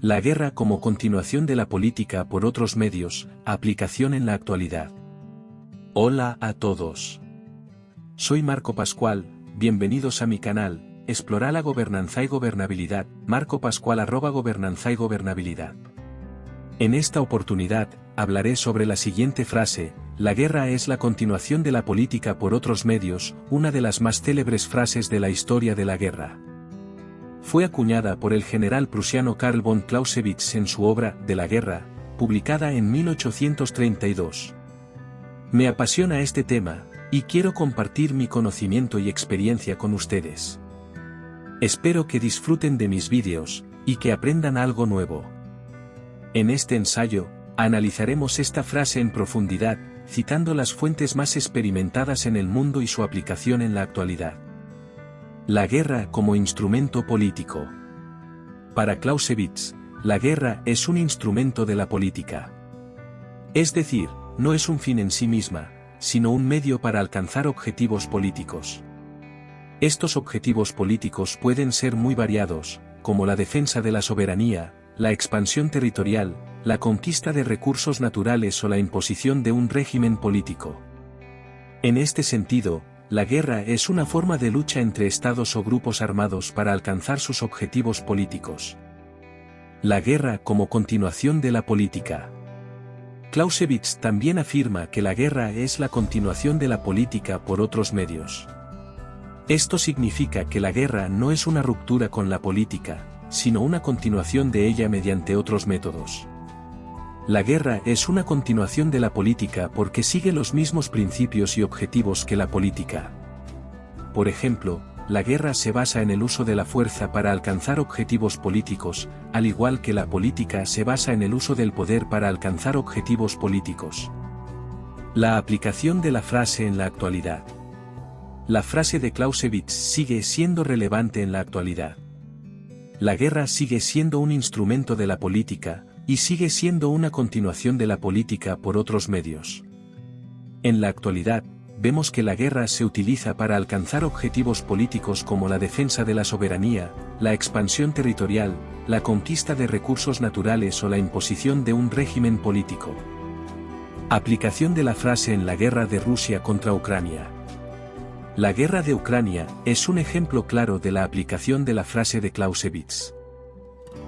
La guerra como continuación de la política por otros medios, aplicación en la actualidad. Hola a todos. Soy Marco Pascual, bienvenidos a mi canal, Explorar la gobernanza y gobernabilidad, Marco Pascual @gobernanza y gobernabilidad. En esta oportunidad, hablaré sobre la siguiente frase: la guerra es la continuación de la política por otros medios, una de las más célebres frases de la historia de la guerra. Fue acuñada por el general prusiano Karl von Clausewitz en su obra De la guerra, publicada en 1832. Me apasiona este tema, y quiero compartir mi conocimiento y experiencia con ustedes. Espero que disfruten de mis vídeos, y que aprendan algo nuevo. En este ensayo, analizaremos esta frase en profundidad, citando las fuentes más experimentadas en el mundo y su aplicación en la actualidad. La guerra como instrumento político. Para Clausewitz, la guerra es un instrumento de la política. Es decir, no es un fin en sí misma, sino un medio para alcanzar objetivos políticos. Estos objetivos políticos pueden ser muy variados, como la defensa de la soberanía, la expansión territorial, la conquista de recursos naturales o la imposición de un régimen político. En este sentido, la guerra es una forma de lucha entre estados o grupos armados para alcanzar sus objetivos políticos. La guerra como continuación de la política. Clausewitz también afirma que la guerra es la continuación de la política por otros medios. Esto significa que la guerra no es una ruptura con la política, sino una continuación de ella mediante otros métodos. La guerra es una continuación de la política porque sigue los mismos principios y objetivos que la política. Por ejemplo, la guerra se basa en el uso de la fuerza para alcanzar objetivos políticos, al igual que la política se basa en el uso del poder para alcanzar objetivos políticos. La aplicación de la frase en la actualidad. La frase de Clausewitz sigue siendo relevante en la actualidad. La guerra sigue siendo un instrumento de la política, y sigue siendo una continuación de la política por otros medios. En la actualidad, vemos que la guerra se utiliza para alcanzar objetivos políticos como la defensa de la soberanía, la expansión territorial, la conquista de recursos naturales o la imposición de un régimen político. Aplicación de la frase en la guerra de Rusia contra Ucrania. La guerra de Ucrania es un ejemplo claro de la aplicación de la frase de Clausewitz.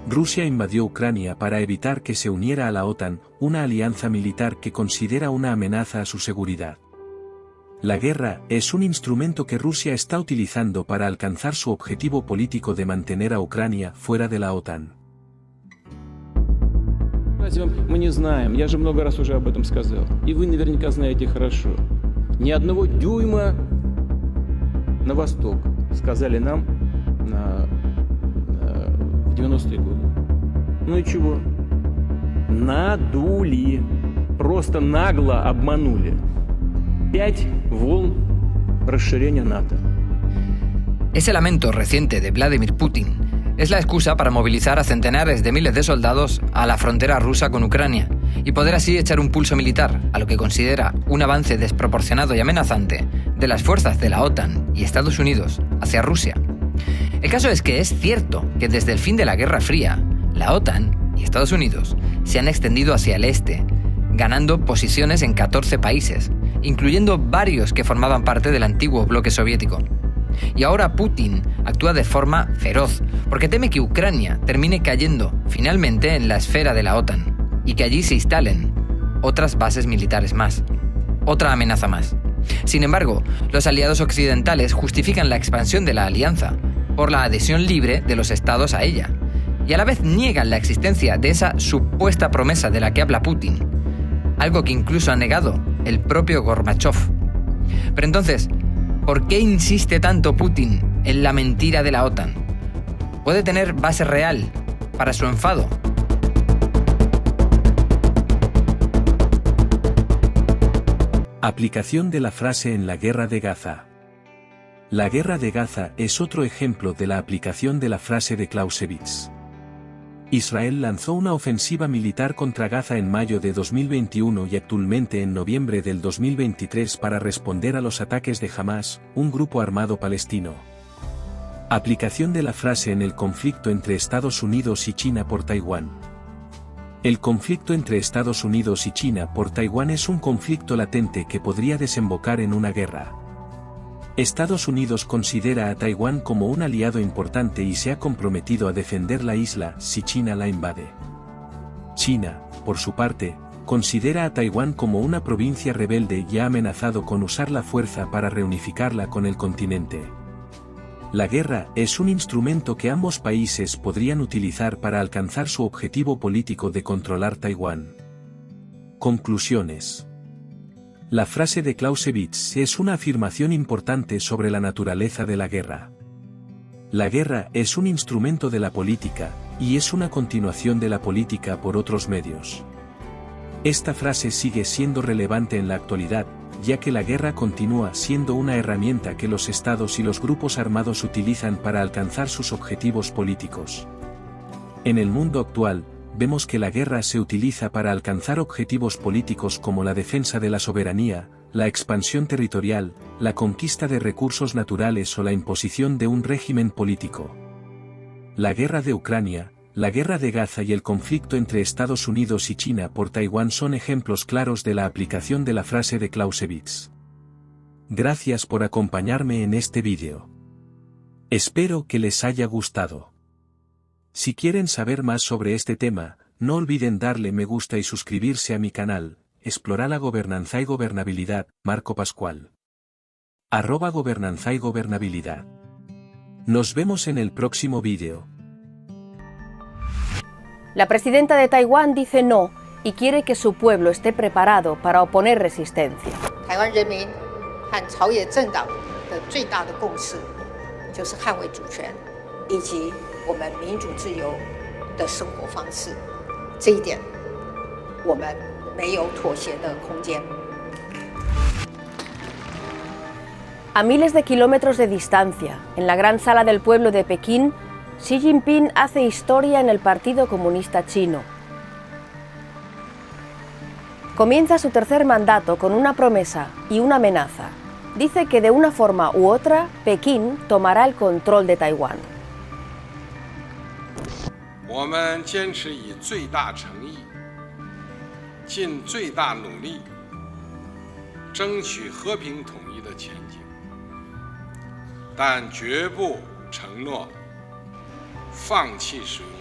Rusia invadió Ucrania para evitar que se uniera a la OTAN, una alianza militar que considera una amenaza a su seguridad. La guerra es un instrumento que Rusia está utilizando para alcanzar su objetivo político de mantener a Ucrania fuera de la OTAN. Мы не знаем, я же много раз уже об этом сказал, и вы наверняка знаете хорошо. Ни одного дюйма на восток, сказали нам в 90-е годы. Ну и чего? Надули. Просто нагло обманули. 5 волн расширения НАТО. Ese lamento reciente de Vladimir Putin es la excusa para movilizar a centenares de miles de soldados a la frontera rusa con Ucrania y poder así echar un pulso militar a lo que considera un avance desproporcionado y amenazante de las fuerzas de la OTAN y Estados Unidos hacia Rusia. El caso es que es cierto que desde el fin de la Guerra Fría, la OTAN y Estados Unidos se han extendido hacia el este, ganando posiciones en 14 países, incluyendo varios que formaban parte del antiguo bloque soviético. Y ahora Putin actúa de forma feroz, porque teme que Ucrania termine cayendo finalmente en la esfera de la OTAN, y que allí se instalen otras bases militares más. Otra amenaza más. Sin embargo, los aliados occidentales justifican la expansión de la alianza por la adhesión libre de los estados a ella, y a la vez niegan la existencia de esa supuesta promesa de la que habla Putin, algo que incluso ha negado el propio Gorbachev. Pero entonces, ¿por qué insiste tanto Putin en la mentira de la OTAN? ¿Puede tener base real para su enfado? Aplicación de la frase en la guerra de Gaza. La guerra de Gaza es otro ejemplo de la aplicación de la frase de Clausewitz. Israel lanzó una ofensiva militar contra Gaza en mayo de 2021 y actualmente en noviembre del 2023 para responder a los ataques de Hamás, un grupo armado palestino. Aplicación de la frase en el conflicto entre Estados Unidos y China por Taiwán. El conflicto entre Estados Unidos y China por Taiwán es un conflicto latente que podría desembocar en una guerra. Estados Unidos considera a Taiwán como un aliado importante y se ha comprometido a defender la isla si China la invade. China, por su parte, considera a Taiwán como una provincia rebelde y ha amenazado con usar la fuerza para reunificarla con el continente. La guerra es un instrumento que ambos países podrían utilizar para alcanzar su objetivo político de controlar Taiwán. Conclusiones. La frase de Clausewitz es una afirmación importante sobre la naturaleza de la guerra. La guerra es un instrumento de la política, y es una continuación de la política por otros medios. Esta frase sigue siendo relevante en la actualidad, ya que la guerra continúa siendo una herramienta que los estados y los grupos armados utilizan para alcanzar sus objetivos políticos. En el mundo actual, vemos que la guerra se utiliza para alcanzar objetivos políticos como la defensa de la soberanía, la expansión territorial, la conquista de recursos naturales o la imposición de un régimen político. La guerra de Ucrania, la guerra de Gaza y el conflicto entre Estados Unidos y China por Taiwán son ejemplos claros de la aplicación de la frase de Clausewitz. Gracias por acompañarme en este vídeo. Espero que les haya gustado. Si quieren saber más sobre este tema, no olviden darle me gusta y suscribirse a mi canal, Explorar la gobernanza y gobernabilidad, Marco Pascual. @gobernanza y gobernabilidad. Nos vemos en el próximo vídeo. La presidenta de Taiwán dice no y quiere que su pueblo esté preparado para oponer resistencia. A miles de kilómetros de distancia, en la gran sala del pueblo de Pekín, Xi Jinping hace historia en el Partido Comunista Chino. Comienza su tercer mandato con una promesa y una amenaza. Dice que de una forma u otra, Pekín tomará el control de Taiwán. 我们坚持以最大诚意，尽最大努力，争取和平统一的前景，但绝不承诺放弃使用